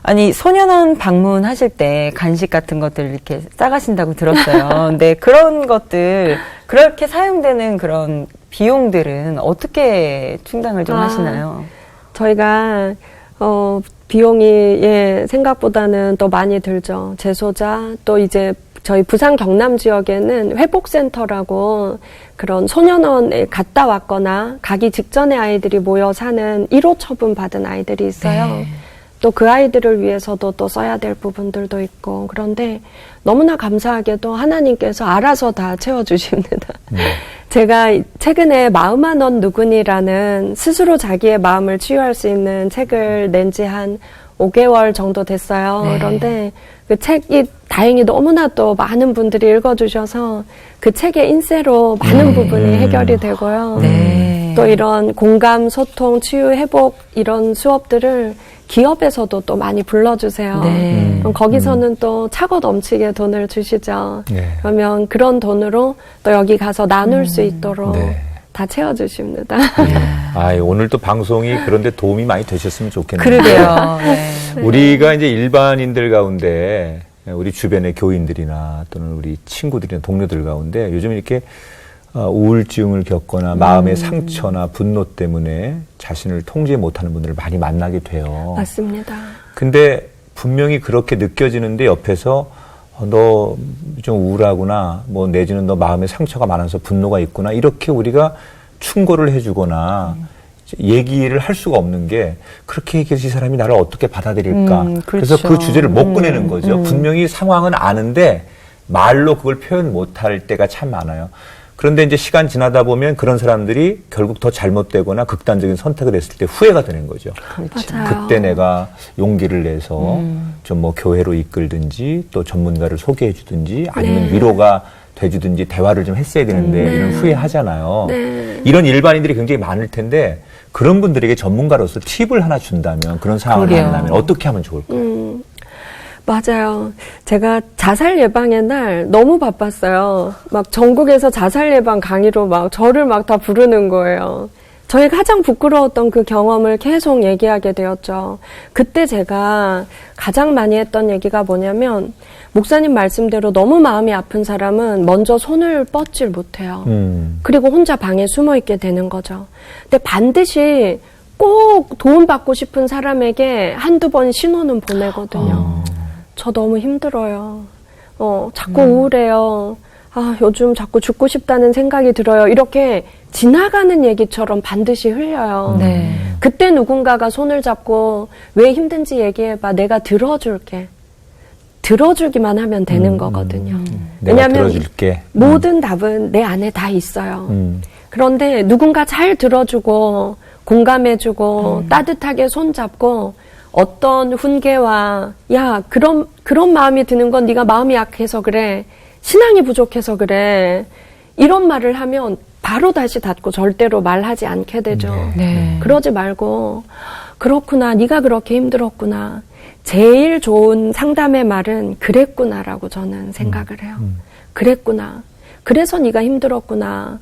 Speaker 2: 아니, 소년원 방문하실 때 간식 같은 것들 이렇게 싸가신다고 들었어요. 근데 그런 것들, 그렇게 사용되는 그런 비용들은 어떻게 충당을 좀 하시나요?
Speaker 4: 저희가, 비용이, 생각보다는 또 많이 들죠. 재소자, 또 이제 저희 부산 경남 지역에는 회복센터라고 그런 소년원에 갔다 왔거나 가기 직전에 아이들이 모여 사는 1호 처분 받은 아이들이 있어요. 또 그 아이들을 위해서도 또 써야 될 부분들도 있고 그런데 너무나 감사하게도 하나님께서 알아서 다 채워주십니다. 제가 최근에 마음 넌 누구니라는 스스로 자기의 마음을 치유할 수 있는 책을 낸 지 한 5개월 정도 됐어요. 그런데 그 책이 다행히 너무나 또 많은 분들이 읽어주셔서 그 책의 인쇄로 많은 부분이 해결이 되고요. 또 이런 공감, 소통, 치유, 회복 이런 수업들을 기업에서도 또 많이 불러주세요. 그럼 거기서는 또 차고 넘치게 돈을 주시죠. 그러면 그런 돈으로 또 여기 가서 나눌 수 있도록 다 채워주십니다.
Speaker 1: 오늘 또 방송이 그런데 도움이 많이 되셨으면 좋겠네요.
Speaker 2: 그러게요.
Speaker 1: 우리가 이제 일반인들 가운데 우리 주변의 교인들이나 또는 우리 친구들이나 동료들 가운데 요즘 이렇게 우울증을 겪거나 마음의 상처나 분노 때문에 자신을 통제 못하는 분들을 많이 만나게 돼요.
Speaker 4: 맞습니다.
Speaker 1: 근데 분명히 그렇게 느껴지는데 옆에서 너 좀 우울하구나, 뭐 내지는 너 마음에 상처가 많아서 분노가 있구나, 이렇게 우리가 충고를 해주거나 얘기를 할 수가 없는 게 그렇게 얘기해서 이 사람이 나를 어떻게 받아들일까.
Speaker 2: 그렇죠.
Speaker 1: 그래서 그 주제를 못 꺼내는 거죠. 분명히 상황은 아는데 말로 그걸 표현 못할 때가 참 많아요. 그런데 이제 시간 지나다 보면 그런 사람들이 결국 더 잘못되거나 극단적인 선택을 했을 때 후회가 되는 거죠.
Speaker 4: 맞아요.
Speaker 1: 그때 내가 용기를 내서 좀 뭐 교회로 이끌든지 또 전문가를 소개해 주든지 아니면 위로가 돼주든지 대화를 좀 했어야 되는데 이런 후회하잖아요. 이런 일반인들이 굉장히 많을 텐데 그런 분들에게 전문가로서 팁을 하나 준다면 그런 상황을 만나면 어떻게 하면 좋을까요?
Speaker 4: 맞아요. 제가 자살 예방의 날 너무 바빴어요. 막 전국에서 자살 예방 강의로 막 저를 막 다 부르는 거예요. 저희 가장 부끄러웠던 그 경험을 계속 얘기하게 되었죠. 그때 제가 가장 많이 했던 얘기가 뭐냐면 목사님 말씀대로 너무 마음이 아픈 사람은 먼저 손을 뻗질 못해요. 그리고 혼자 방에 숨어 있게 되는 거죠. 근데 반드시 꼭 도움받고 싶은 사람에게 한두 번 신호는 보내거든요. 저 너무 힘들어요. 자꾸 우울해요. 요즘 자꾸 죽고 싶다는 생각이 들어요. 이렇게 지나가는 얘기처럼 반드시 흘려요. 그때 누군가가 손을 잡고 왜 힘든지 얘기해봐. 내가 들어줄게. 들어주기만 하면 되는 거거든요. 왜냐하면
Speaker 1: 들어줄게.
Speaker 4: 모든 답은 내 안에 다 있어요. 그런데 누군가 잘 들어주고 공감해주고 따뜻하게 손잡고 어떤 훈계와 그런 마음이 드는 건 네가 마음이 약해서 그래. 신앙이 부족해서 그래. 이런 말을 하면 바로 다시 닫고 절대로 말하지 않게 되죠. 그러지 말고 그렇구나. 네가 그렇게 힘들었구나. 제일 좋은 상담의 말은 그랬구나라고 저는 생각을 해요. 그랬구나. 그래서 네가 힘들었구나.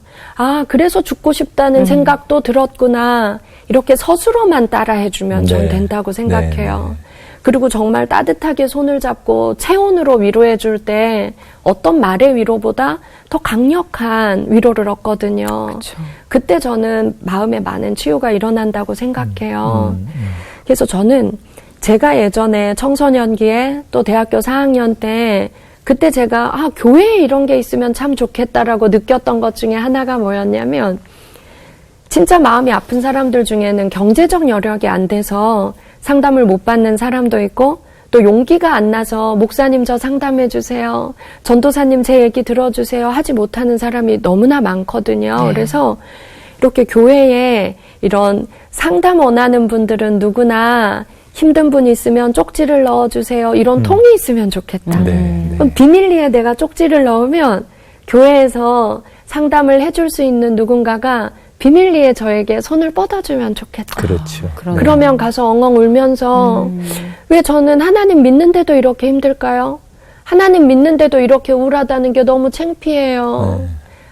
Speaker 4: 그래서 죽고 싶다는 생각도 들었구나. 이렇게 서술어만 따라해주면 전 된다고 생각해요. 그리고 정말 따뜻하게 손을 잡고 체온으로 위로해줄 때 어떤 말의 위로보다 더 강력한 위로를 얻거든요.
Speaker 2: 그쵸.
Speaker 4: 그때 저는 마음에 많은 치유가 일어난다고 생각해요. 그래서 저는 제가 예전에 청소년기에 또 대학교 4학년 때 그때 제가 교회에 이런 게 있으면 참 좋겠다라고 느꼈던 것 중에 하나가 뭐였냐면 진짜 마음이 아픈 사람들 중에는 경제적 여력이 안 돼서 상담을 못 받는 사람도 있고 또 용기가 안 나서 목사님 저 상담해 주세요. 전도사님 제 얘기 들어주세요. 하지 못하는 사람이 너무나 많거든요. 그래서 이렇게 교회에 이런 상담 원하는 분들은 누구나 힘든 분 있으면 쪽지를 넣어주세요. 이런 통이 있으면 좋겠다. 그럼 비밀리에 내가 쪽지를 넣으면 교회에서 상담을 해줄 수 있는 누군가가 비밀리에 저에게 손을 뻗어주면 좋겠다.
Speaker 1: 그렇죠.
Speaker 4: 그러면 가서 엉엉 울면서 왜 저는 하나님 믿는데도 이렇게 힘들까요? 하나님 믿는데도 이렇게 우울하다는 게 너무 창피해요.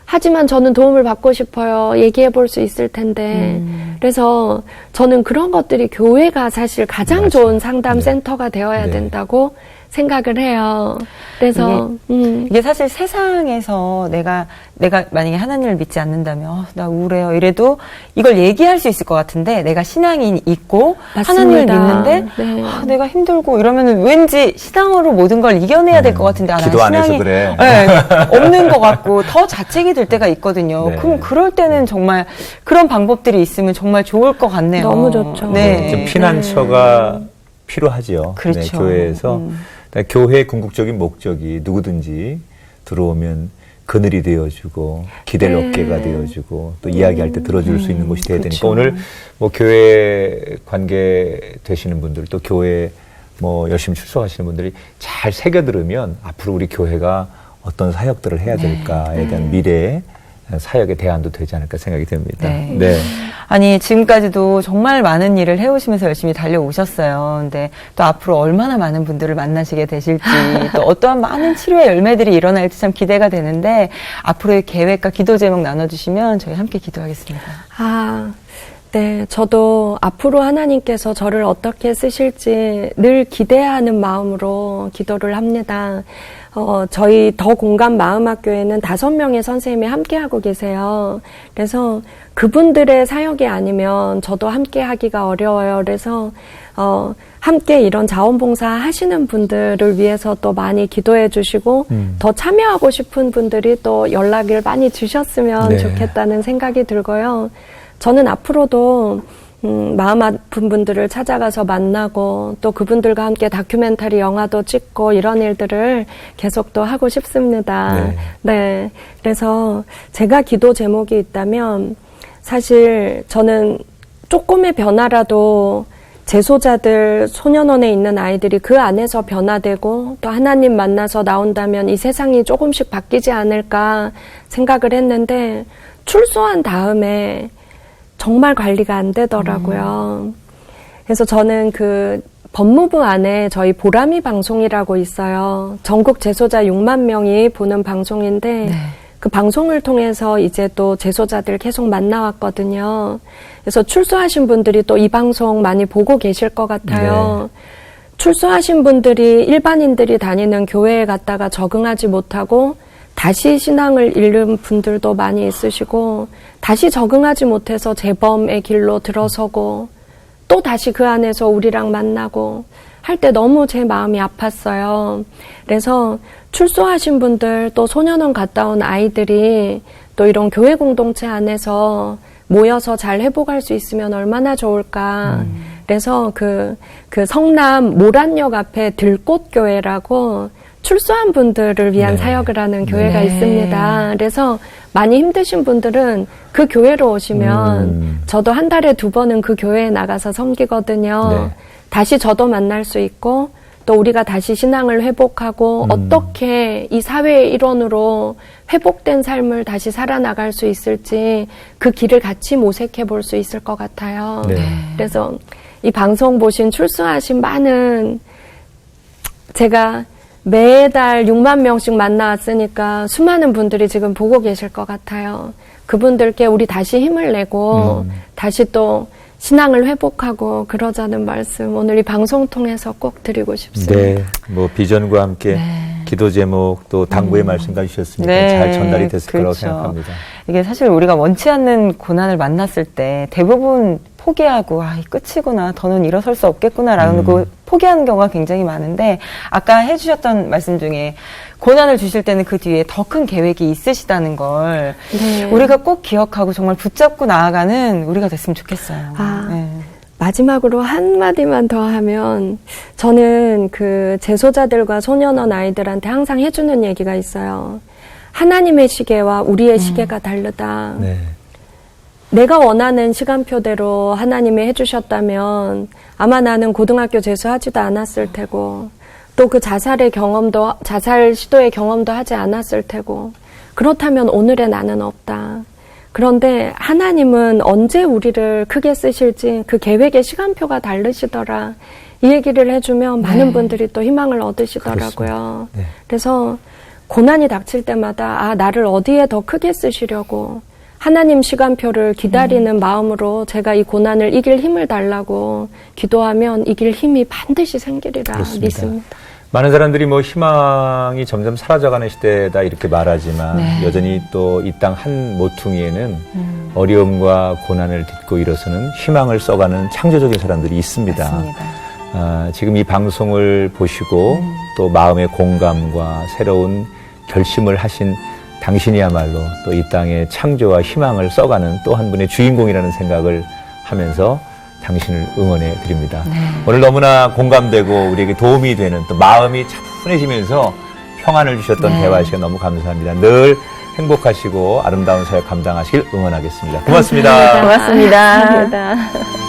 Speaker 4: 하지만 저는 도움을 받고 싶어요. 얘기해 볼 수 있을 텐데. 그래서 저는 그런 것들이 교회가 사실 가장 좋은 상담 센터가 되어야 된다고 생각을 해요. 그래서
Speaker 2: 이게 사실 세상에서 내가 만약에 하나님을 믿지 않는다면 나 우울해요 이래도 이걸 얘기할 수 있을 것 같은데 내가 신앙이 있고 하나님을 믿는데 내가 힘들고 이러면 왠지 신앙으로 모든 걸 이겨내야 될 것 같은데
Speaker 1: 기도 안 해서 그래.
Speaker 2: 없는 것 같고 더 자책이 들 때가 있거든요. 그럼 그럴 때는 정말 그런 방법들이 있으면 정말 좋을 것 같네요.
Speaker 4: 너무 좋죠.
Speaker 1: 좀 피난처가 필요하죠.
Speaker 2: 그렇죠.
Speaker 1: 교회에서 교회의 궁극적인 목적이 누구든지 들어오면 그늘이 되어주고 기댈 어깨가 되어주고 또 이야기할 때 들어줄 수 있는 곳이 돼야 되니까 오늘 뭐 교회 관계 되시는 분들 또 교회 뭐 열심히 출석하시는 분들이 잘 새겨 들으면 앞으로 우리 교회가 어떤 사역들을 해야 될까에 대한 미래의 사역의 대안도 되지 않을까 생각이 듭니다.
Speaker 2: 아니 지금까지도 정말 많은 일을 해오시면서 열심히 달려오셨어요. 근데 또 앞으로 얼마나 많은 분들을 만나시게 되실지 또 어떠한 많은 치료의 열매들이 일어날지 참 기대가 되는데 앞으로의 계획과 기도 제목 나눠주시면 저희 함께 기도하겠습니다.
Speaker 4: 네, 저도 앞으로 하나님께서 저를 어떻게 쓰실지 늘 기대하는 마음으로 기도를 합니다. 저희 더 공감 마음학교에는 5명의 선생님이 함께하고 계세요. 그래서 그분들의 사역이 아니면 저도 함께하기가 어려워요. 그래서 함께 이런 자원봉사 하시는 분들을 위해서 또 많이 기도해 주시고 더 참여하고 싶은 분들이 또 연락을 많이 주셨으면 좋겠다는 생각이 들고요. 저는 앞으로도 마음 아픈 분들을 찾아가서 만나고 또 그분들과 함께 다큐멘터리 영화도 찍고 이런 일들을 계속 또 하고 싶습니다. 그래서 제가 기도 제목이 있다면 사실 저는 조금의 변화라도 재소자들, 소년원에 있는 아이들이 그 안에서 변화되고 또 하나님 만나서 나온다면 이 세상이 조금씩 바뀌지 않을까 생각을 했는데 출소한 다음에 정말 관리가 안 되더라고요. 그래서 저는 그 법무부 안에 저희 보람이 방송이라고 있어요. 전국 재소자 6만 명이 보는 방송인데 그 방송을 통해서 이제 또 재소자들 계속 만나왔거든요. 그래서 출소하신 분들이 또 이 방송 많이 보고 계실 것 같아요. 출소하신 분들이 일반인들이 다니는 교회에 갔다가 적응하지 못하고 다시 신앙을 잃는 분들도 많이 있으시고 다시 적응하지 못해서 재범의 길로 들어서고 또 다시 그 안에서 우리랑 만나고 할 때 너무 제 마음이 아팠어요. 그래서 출소하신 분들 또 소년원 갔다 온 아이들이 또 이런 교회 공동체 안에서 모여서 잘 회복할 수 있으면 얼마나 좋을까. 그래서 그 성남 모란역 앞에 들꽃교회라고 출소한 분들을 위한 사역을 하는 교회가 있습니다. 그래서 많이 힘드신 분들은 그 교회로 오시면 저도 한 달에 2번은 그 교회에 나가서 섬기거든요. 다시 저도 만날 수 있고 또 우리가 다시 신앙을 회복하고 어떻게 이 사회의 일원으로 회복된 삶을 다시 살아나갈 수 있을지 그 길을 같이 모색해 볼 수 있을 것 같아요. 그래서 이 방송 보신 출소하신 많은 제가 매달 6만 명씩 만나왔으니까 수많은 분들이 지금 보고 계실 것 같아요. 그분들께 우리 다시 힘을 내고 다시 또 신앙을 회복하고 그러자는 말씀 오늘 이 방송 통해서 꼭 드리고 싶습니다.
Speaker 1: 뭐 비전과 함께 기도 제목 또 당부의 말씀까지 주셨으니까 잘 전달이 됐을 거라고 생각합니다.
Speaker 2: 이게 사실 우리가 원치 않는 고난을 만났을 때 대부분 포기하고 이 끝이구나 더는 일어설 수 없겠구나라고 포기하는 경우가 굉장히 많은데 아까 해주셨던 말씀 중에 고난을 주실 때는 그 뒤에 더 큰 계획이 있으시다는 걸 우리가 꼭 기억하고 정말 붙잡고 나아가는 우리가 됐으면 좋겠어요.
Speaker 4: 마지막으로 한마디만 더 하면 저는 그 재소자들과 소년원 아이들한테 항상 해주는 얘기가 있어요. 하나님의 시계와 우리의 시계가 다르다.
Speaker 1: 네.
Speaker 4: 내가 원하는 시간표대로 하나님이 해주셨다면 아마 나는 고등학교 재수하지도 않았을 테고 또 그 자살 시도의 경험도 하지 않았을 테고 그렇다면 오늘의 나는 없다. 그런데 하나님은 언제 우리를 크게 쓰실지 그 계획의 시간표가 다르시더라. 이 얘기를 해주면 많은 분들이 또 희망을 얻으시더라고요. 네. 그래서 고난이 닥칠 때마다 나를 어디에 더 크게 쓰시려고 하나님 시간표를 기다리는 마음으로 제가 이 고난을 이길 힘을 달라고 기도하면 이길 힘이 반드시 생기리라
Speaker 1: 그렇습니다.
Speaker 4: 믿습니다.
Speaker 1: 많은 사람들이 뭐 희망이 점점 사라져가는 시대다 이렇게 말하지만 여전히 또 이 땅 한 모퉁이에는 어려움과 고난을 딛고 일어서는 희망을 써가는 창조적인 사람들이 있습니다. 맞습니다. 지금 이 방송을 보시고 또 마음의 공감과 새로운 결심을 하신 당신이야말로 또 이 땅의 창조와 희망을 써가는 또 한 분의 주인공이라는 생각을 하면서 당신을 응원해 드립니다. 오늘 너무나 공감되고 우리에게 도움이 되는 또 마음이 차분해지면서 평안을 주셨던 대화 시간 너무 감사합니다. 늘 행복하시고 아름다운 사역 감당하시길 응원하겠습니다. 고맙습니다.
Speaker 2: 고맙습니다.
Speaker 4: 감사합니다.